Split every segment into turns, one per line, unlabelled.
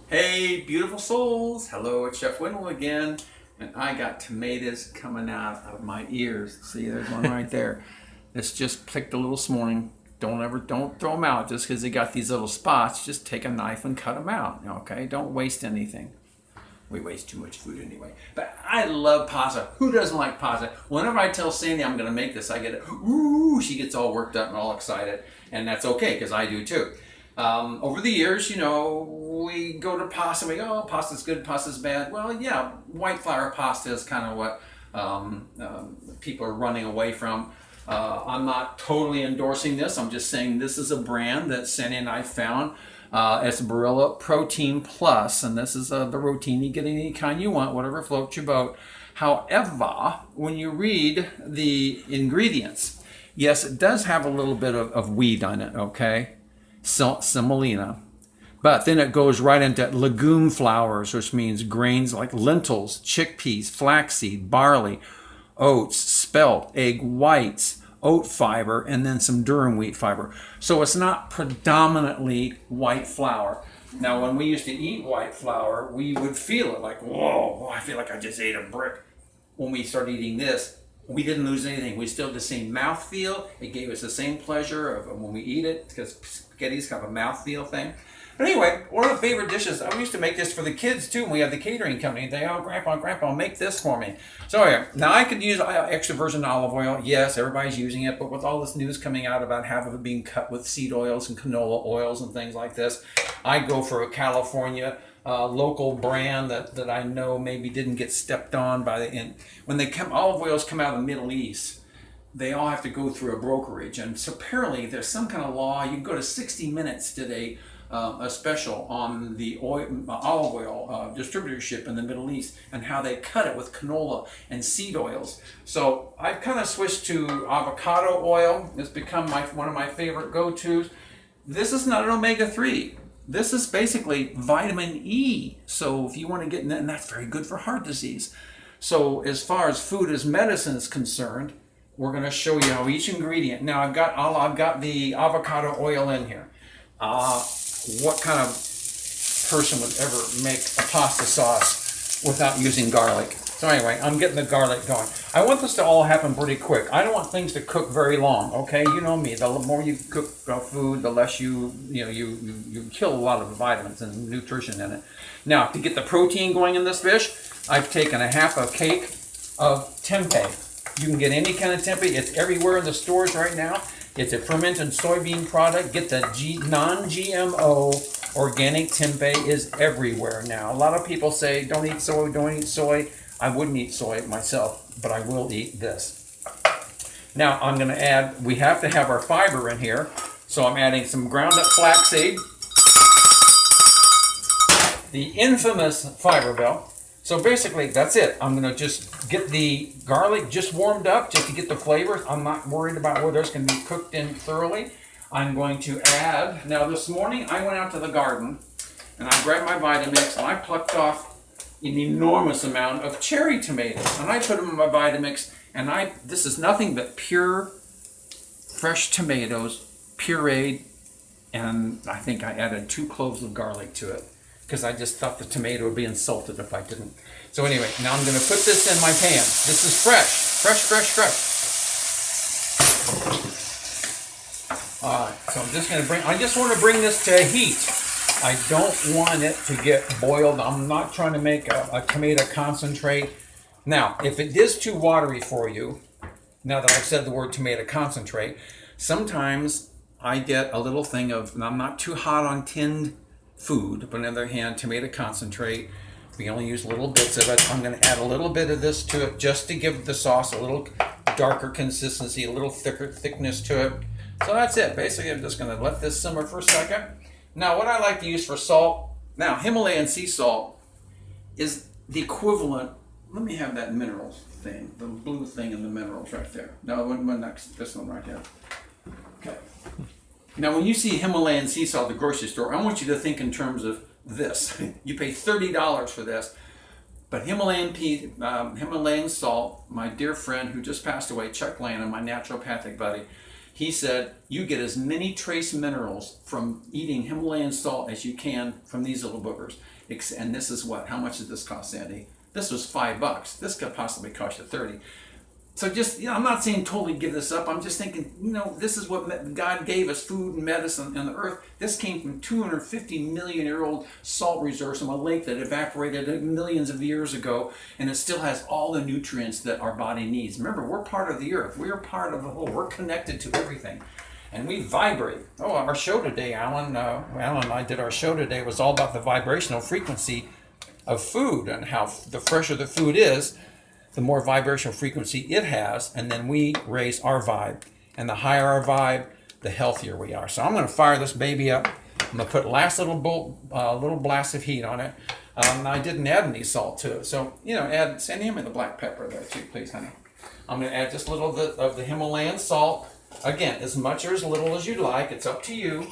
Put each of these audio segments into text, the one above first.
Hey, beautiful souls. Hello, it's Chef Wendell again. And I got tomatoes coming out of my ears. See, there's one right there. It's just picked a little this morning. Don't throw them out just because they got these little spots. Just take a knife and cut them out. Okay, don't waste anything. We waste too much food anyway. But I love pasta. Who doesn't like pasta? Whenever I tell Sandy I'm going to make this, I get it. Ooh, she gets all worked up and all excited. And that's okay because I do too. Over the years, we go to pasta and we go, oh, pasta's good, pasta's bad. Well, yeah, white flour pasta is kind of what people are running away from. I'm not totally endorsing this. I'm just saying this is a brand that Sandy and I found. It's Barilla Protein Plus, and this is the routine. You get any kind you want, whatever floats your boat. However, when you read the ingredients, yes, it does have a little bit of wheat on it, okay? Semolina. But then it goes right into legume flours, which means grains like lentils, chickpeas, flaxseed, barley, oats, spelt, egg whites, oat fiber, and then some durum wheat fiber. So it's not predominantly white flour. Now, when we used to eat white flour, we would feel it like, whoa, I feel like I just ate a brick. When we started eating this, we didn't lose anything. We still had the same mouthfeel. It gave us the same pleasure of when we eat it, because spaghetti's kind of a mouthfeel thing. But anyway, one of the favorite dishes, I used to make this for the kids too when we had the catering company. They, oh, Grandpa, make this for me. So yeah, now I could use extra virgin olive oil. Yes, everybody's using it, but with all this news coming out about half of it being cut with seed oils and canola oils and things like this, I go for a California local brand that I know maybe didn't get stepped on by the end. When olive oils come out of the Middle East, they all have to go through a brokerage. And so apparently there's some kind of law. You can go to 60 Minutes today, a special on the olive oil distributorship in the Middle East and how they cut it with canola and seed oils. So I've kind of switched to avocado oil. It's become one of my favorite go-tos. This is not an omega-3. This is basically vitamin E. So if you want to get in that, and that's very good for heart disease. So as far as food as medicine is concerned, we're going to show you how each ingredient. Now I've got the avocado oil in here. What kind of person would ever make a pasta sauce without using garlic? So anyway, I'm getting the garlic going. I want this to all happen pretty quick. I don't want things to cook very long. Okay, you know me. The more you cook food, the less you kill a lot of vitamins and nutrition in it. Now, to get the protein going in this dish, I've taken a half a cake of tempeh. You can get any kind of tempeh. It's everywhere in the stores right now. It's a fermented soybean product. Get the non-GMO organic tempeh is everywhere now. A lot of people say, don't eat soy, don't eat soy. I wouldn't eat soy myself, but I will eat this. Now I'm going to add, we have to have our fiber in here. So I'm adding some ground up flaxseed. The infamous fiber bell. So basically, that's it. I'm going to just get the garlic just warmed up just to get the flavor. I'm not worried about whether it's going to be cooked in thoroughly. I'm going to add, now this morning I went out to the garden and I grabbed my Vitamix and I plucked off an enormous amount of cherry tomatoes. And I put them in my Vitamix and this is nothing but pure, fresh tomatoes, pureed, and I think I added 2 cloves of garlic to it, because I just thought the tomato would be insulted if I didn't. So anyway, now I'm going to put this in my pan. This is fresh. All right, so I'm just going to I just want to bring this to heat. I don't want it to get boiled. I'm not trying to make a tomato concentrate. Now, if it is too watery for you, now that I've said the word tomato concentrate, sometimes I get a little thing of, and I'm not too hot on tinned food, but on the other hand, tomato concentrate, we only use little bits of it. I'm going to add a little bit of this to it just to give the sauce a little darker consistency, a little thicker thickness to it. So that's it. Basically, I'm just going to let this simmer for a second. Now, what I like to use for salt, now Himalayan sea salt is the equivalent, let me have that minerals thing, the blue thing in the minerals right there. No, this one right there. Okay. Now, when you see Himalayan sea salt at the grocery store, I want you to think in terms of this. You pay $30 for this, but Himalayan salt, my dear friend who just passed away, Chuck Lanham, my naturopathic buddy, He said, you get as many trace minerals from eating Himalayan salt as you can from these little boogers. And this is what? How much did this cost, Sandy? This was $5. This could possibly cost you 30. So just, I'm not saying totally give this up. I'm just thinking, this is what God gave us, food and medicine on the earth. This came from 250 million year old salt reserves from a lake that evaporated millions of years ago, and it still has all the nutrients that our body needs. Remember, we're part of the earth. We're part of the whole. We're connected to everything. And we vibrate. Oh, our show today, Alan and I did our show today, was all about the vibrational frequency of food and how the fresher the food is, the more vibrational frequency it has, and then we raise our vibe. And the higher our vibe, the healthier we are. So I'm going to fire this baby up. I'm going to put last little blast of heat on it. I didn't add any salt to it. So, add, Sandy, hand me the black pepper there too, please, honey. I'm going to add just a little bit of the Himalayan salt. Again, as much or as little as you'd like. It's up to you.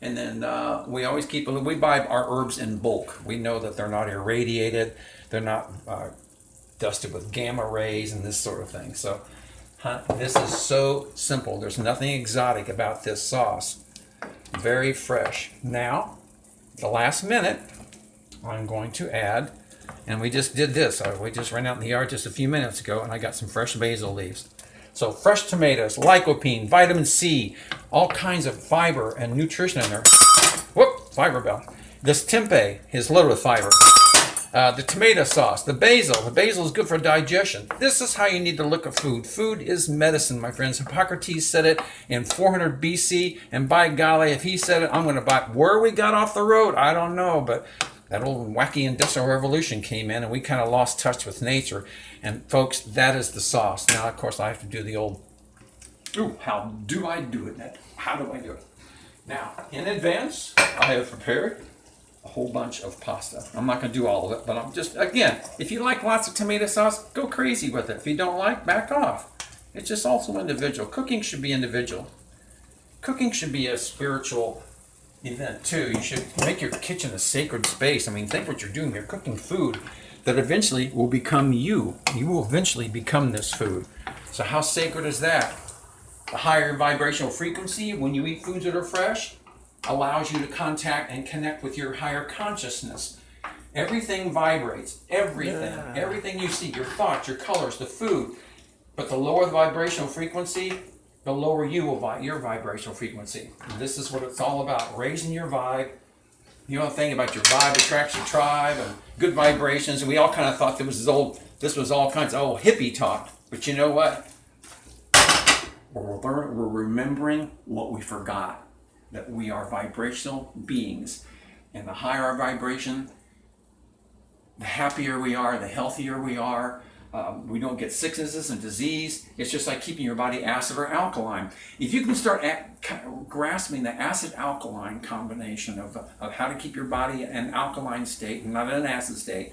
And then we always we buy our herbs in bulk. We know that they're not irradiated. They're not dusted with gamma rays and this sort of thing. So this is so simple. There's nothing exotic about this sauce. Very fresh. Now, the last minute, I'm going to add, and we just did this. We just ran out in the yard just a few minutes ago, and I got some fresh basil leaves. So fresh tomatoes, lycopene, vitamin C, all kinds of fiber and nutrition in there. Whoop, fiber bell. This tempeh is loaded with fiber. The tomato sauce, the basil. The basil is good for digestion. This is how you need to look at food. Food is medicine, my friends. Hippocrates said it in 400 BC, and by golly, if he said it, I'm going to buy it. Where we got off the road, I don't know, but that old wacky industrial revolution came in, and we kind of lost touch with nature. And folks, that is the sauce. Now, of course, I have to do the old, how do I do it, Ned? How do I do it? Now, in advance, I have prepared a whole bunch of pasta. I'm not going to do all of it, but I'm just, again, if you like lots of tomato sauce, go crazy with it. If you don't like, back off. It's just also individual. Cooking should be individual. Cooking should be a spiritual event too. You should make your kitchen a sacred space. I mean, think what you're doing. You're cooking food that eventually will become you. You will eventually become this food. So how sacred is that? The higher vibrational frequency when you eat foods that are fresh allows you to contact and connect with your higher consciousness. Everything vibrates. Everything. Yeah. Everything you see, your thoughts, your colors, the food. But the lower the vibrational frequency, the lower you will your vibrational frequency. And this is what it's all about, raising your vibe. You know the thing about your vibe attracts your tribe and good vibrations. And we all kind of thought this was all kinds of old hippie talk. But you know what? We're remembering what we forgot. That we are vibrational beings. And the higher our vibration, the happier we are, the healthier we are. We don't get sicknesses and disease. It's just like keeping your body acid or alkaline. If you can start grasping the acid-alkaline combination of how to keep your body in an alkaline state, not in an acid state,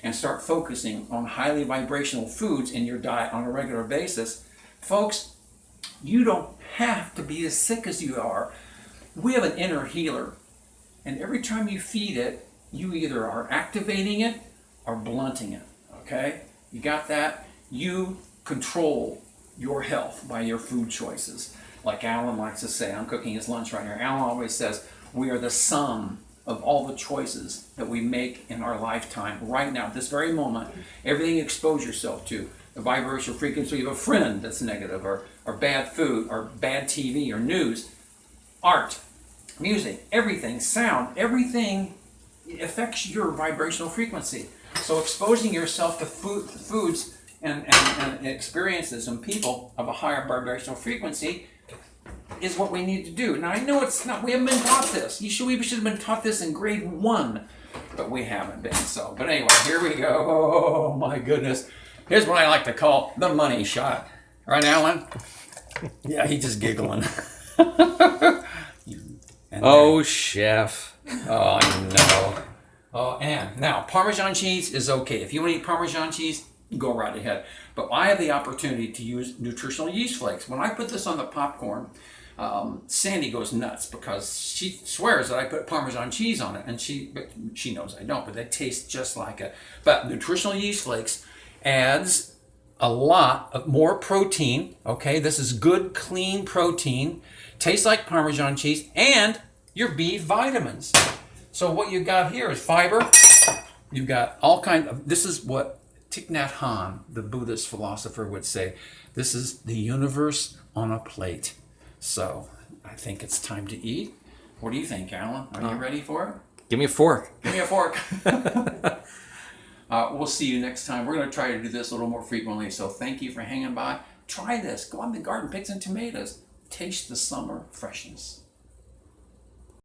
and start focusing on highly vibrational foods in your diet on a regular basis, folks, you don't have to be as sick as you are. We have an inner healer, and every time you feed it, you either are activating it or blunting it, okay? You got that? You control your health by your food choices. Like Alan likes to say, I'm cooking his lunch right here. Alan always says, we are the sum of all the choices that we make in our lifetime right now, this very moment. Everything you expose yourself to, the vibrational frequency of a friend that's negative, or bad food, or bad TV, or news, art, music, everything, sound, everything affects your vibrational frequency. So exposing yourself to foods and experiences and people of a higher vibrational frequency is what we need to do. Now I know it's not, we haven't been taught this. We should have been taught this in grade 1, but we haven't been. So, but anyway, here we go. Oh my goodness. Here's what I like to call the money shot. Right, Alan? Yeah, he's just giggling.
Oh, chef.
Oh, I know. Oh, and now Parmesan cheese is okay. If you want to eat Parmesan cheese, go right ahead. But I have the opportunity to use nutritional yeast flakes. When I put this on the popcorn, Sandy goes nuts because she swears that I put Parmesan cheese on it, and she knows I don't. But they taste just like it. But nutritional yeast flakes adds
a lot of more protein. Okay, this is good, clean protein. Tastes like Parmesan cheese, and your B vitamins. So what you got here is fiber. You've got all kind of. This is what Thich Nhat Hanh, the Buddhist philosopher, would say. This is the universe on a plate. So I think it's time to eat. What do you think, Alan? Are you ready for it?
Give me a fork.
Give me a fork. We'll see you next time. We're going to try to do this a little more frequently. So thank you for hanging by. Try this. Go out in the garden, pick some tomatoes. Taste the summer freshness.